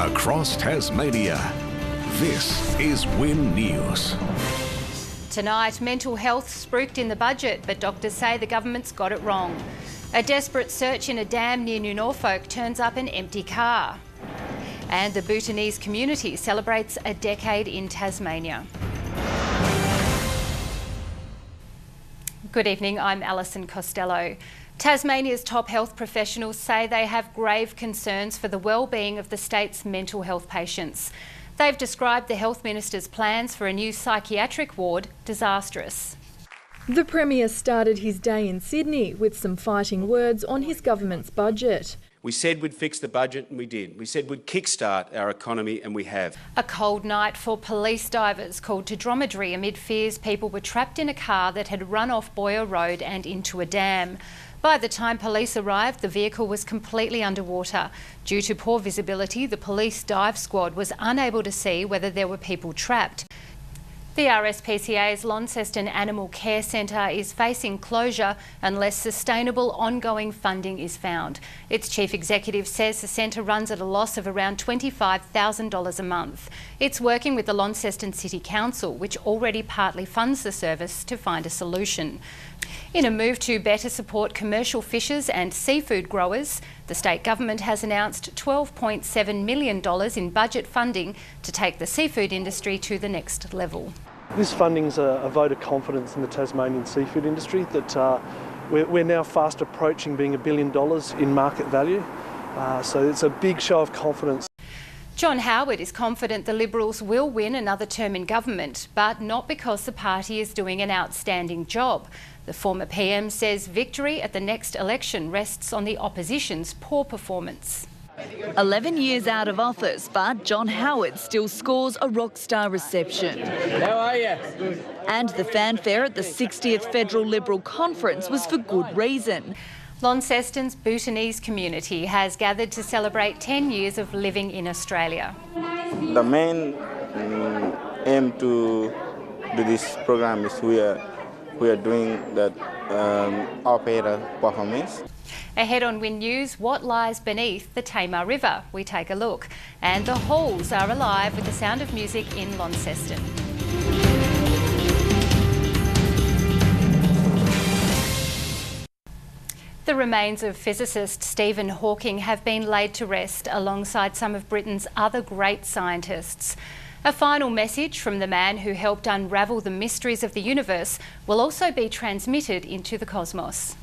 Across Tasmania, this is WIN News. Tonight, mental health spruiked in the budget, but doctors say the government's got it wrong. A desperate search in a dam near New Norfolk turns up an empty car. And the Bhutanese community celebrates a decade in Tasmania. Good evening, I'm Alison Costelloe. Tasmania's top health professionals say they have grave concerns for the well-being of the state's mental health patients. They've described the Health Minister's plans for a new psychiatric ward disastrous. The Premier started his day in Sydney with some fighting words on his government's budget. We said we'd fix the budget and we did. We said we'd kickstart our economy and we have. A cold night for police divers called to Dromedary amid fears people were trapped in a car that had run off Boyer Road and into a dam. By the time police arrived, the vehicle was completely underwater. Due to poor visibility, the police dive squad was unable to see whether there were people trapped. The RSPCA's Launceston Animal Care Centre is facing closure unless sustainable ongoing funding is found. Its chief executive says the centre runs at a loss of around $25,000 a month. It's working with the Launceston City Council, which already partly funds the service, to find a solution. In a move to better support commercial fishers and seafood growers, the state government has announced $12.7 million in budget funding to take the seafood industry to the next level. This funding is a vote of confidence in the Tasmanian seafood industry that we're now fast approaching being $1 billion in market value. So it's a big show of confidence. John Howard is confident the Liberals will win another term in government, but not because the party is doing an outstanding job. The former PM says victory at the next election rests on the opposition's poor performance. 11 years out of office, but John Howard still scores a rockstar reception. How are you? And the fanfare at the 60th Federal Liberal Conference was for good reason. Launceston's Bhutanese community has gathered to celebrate 10 years of living in Australia. The main aim to do this program is we are doing that opera performance. Ahead on WIN News, what lies beneath the Tamar River? We take a look. And the halls are alive with the sound of music in Launceston. The remains of physicist Stephen Hawking have been laid to rest alongside some of Britain's other great scientists. A final message from the man who helped unravel the mysteries of the universe will also be transmitted into the cosmos.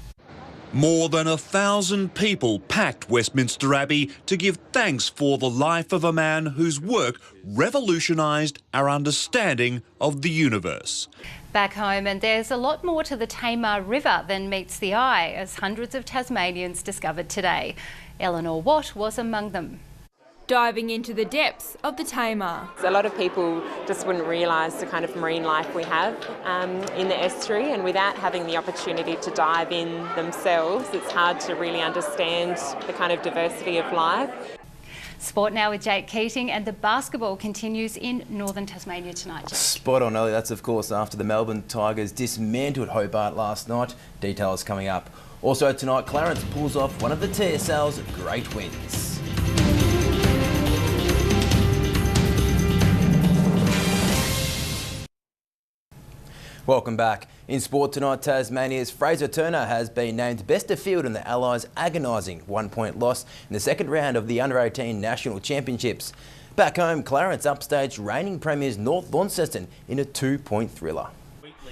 More than 1,000 people packed Westminster Abbey to give thanks for the life of a man whose work revolutionised our understanding of the universe. Back home, and there's a lot more to the Tamar River than meets the eye, as hundreds of Tasmanians discovered today. Eleanor Watt was among them. Diving into the depths of the Tamar. A lot of people just wouldn't realise the kind of marine life we have in the estuary, and without having the opportunity to dive in themselves, it's hard to really understand the kind of diversity of life. Sport now with Jake Keating, and the basketball continues in northern Tasmania tonight. Spot on, Ellie. That's of course after the Melbourne Tigers dismantled Hobart last night. Details coming up. Also tonight, Clarence pulls off one of the TSL's great wins. Welcome back. In sport tonight, Tasmania's Fraser Turner has been named best of field in the Allies' agonising 1-point loss in the second round of the Under-18 National Championships. Back home, Clarence upstaged reigning premiers North Launceston in a 2-point thriller.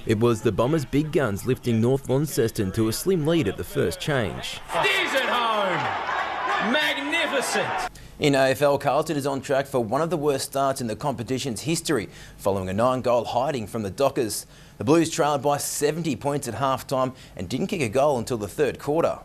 It was the Bombers' big guns lifting North Launceston to a slim lead at the first change. Steers it home! Magnificent! In AFL, Carlton is on track for one of the worst starts in the competition's history, following a 9-goal hiding from the Dockers. The Blues trailed by 70 points at half-time and didn't kick a goal until the third quarter.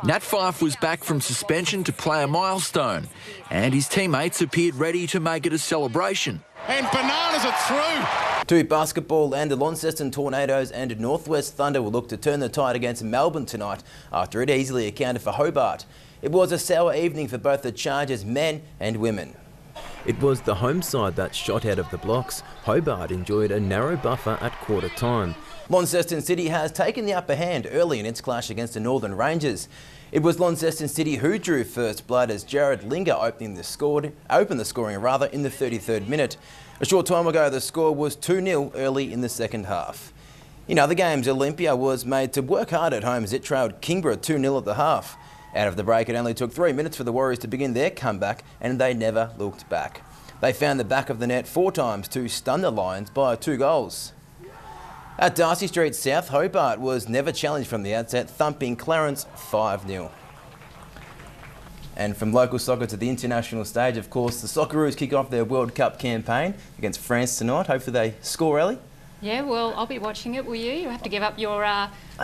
Nat Fyfe was back from suspension to play a milestone, and his teammates appeared ready to make it a celebration. And bananas are through! To basketball, and the Launceston Tornadoes and Northwest Thunder will look to turn the tide against Melbourne tonight after it easily accounted for Hobart. It was a sour evening for both the Chargers men and women. It was the home side that shot out of the blocks. Hobart enjoyed a narrow buffer at quarter time. Launceston City has taken the upper hand early in its clash against the Northern Rangers. It was Launceston City who drew first blood as Jared Linger opened the scoring in the 33rd minute. A short time ago, the score was 2-0 early in the second half. In other games, Olympia was made to work hard at home as it trailed Kingborough 2-0 at the half. Out of the break, it only took 3 minutes for the Warriors to begin their comeback, and they never looked back. They found the back of the net 4 times to stun the Lions by 2 goals. At Darcy Street South, Hobart was never challenged from the outset, thumping Clarence 5-0. And from local soccer to the international stage, of course, the Socceroos kick off their World Cup campaign against France tonight. Hopefully they score early. Yeah, well, I'll be watching it, will you? You have to give up your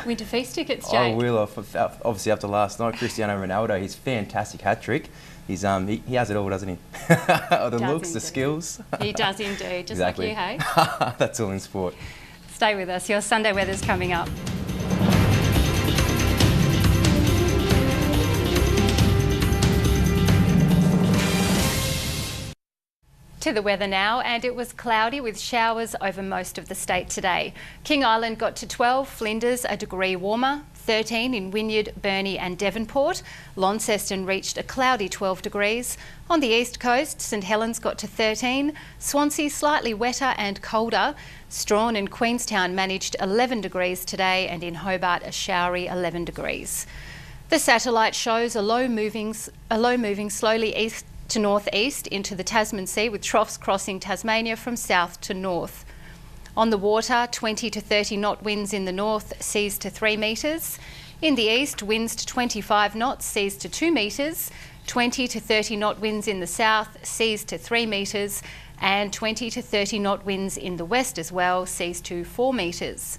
winter feast tickets, Jake. I will, obviously after last night. Cristiano Ronaldo, his fantastic hat-trick. He has it all, doesn't he? The looks, the skills. He does indeed, just exactly. like you, hey? That's all in sport. Stay with us. Your Sunday weather's coming up. To the weather now, and it was cloudy with showers over most of the state today. King Island got to 12, Flinders a degree warmer, 13 in Wynyard, Burnie and Devonport. Launceston reached a cloudy 12 degrees. On the east coast, St Helens got to 13, Swansea slightly wetter and colder. Strahan and Queenstown managed 11 degrees today, and in Hobart a showery 11 degrees. The satellite shows a low moving slowly east to northeast into the Tasman Sea, with troughs crossing Tasmania from south to north. On the water, 20 to 30 knot winds in the north, seas to 3 metres. In the east, winds to 25 knots, seas to 2 metres. 20 to 30 knot winds in the south, seas to 3 metres. And 20 to 30 knot winds in the west as well, seas to 4 metres.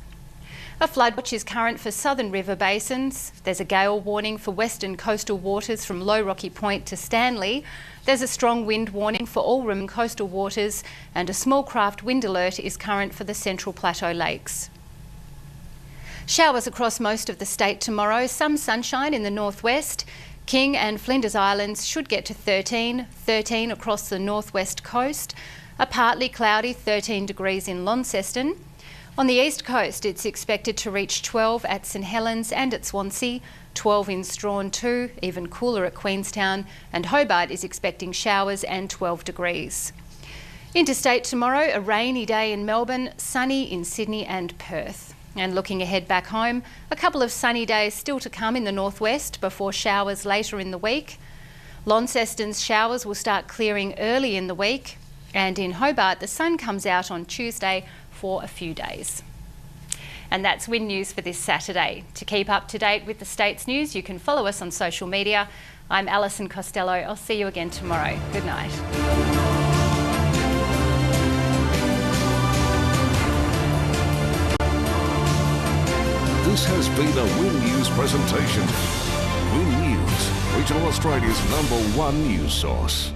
A flood watch is current for southern river basins. There's a gale warning for western coastal waters from Low Rocky Point to Stanley. There's a strong wind warning for all rim coastal waters, and a small craft wind alert is current for the Central Plateau lakes. Showers across most of the state tomorrow, some sunshine in the northwest. King and Flinders Islands should get to 13 across the northwest coast. A partly cloudy 13 degrees in Launceston. On the east coast, it's expected to reach 12 at St Helens and at Swansea, 12 in Strahan too, even cooler at Queenstown, and Hobart is expecting showers and 12 degrees. Interstate tomorrow, a rainy day in Melbourne, sunny in Sydney and Perth. And looking ahead back home, a couple of sunny days still to come in the northwest before showers later in the week. Launceston's showers will start clearing early in the week, and in Hobart the sun comes out on Tuesday for a few days. And that's Win News for this Saturday. To keep up to date with the state's news, you can follow us on social media. I'm Alison Costelloe. I'll see you again tomorrow. Good night. This has been a Win News presentation. Win News, Regional Australia's #1 news source.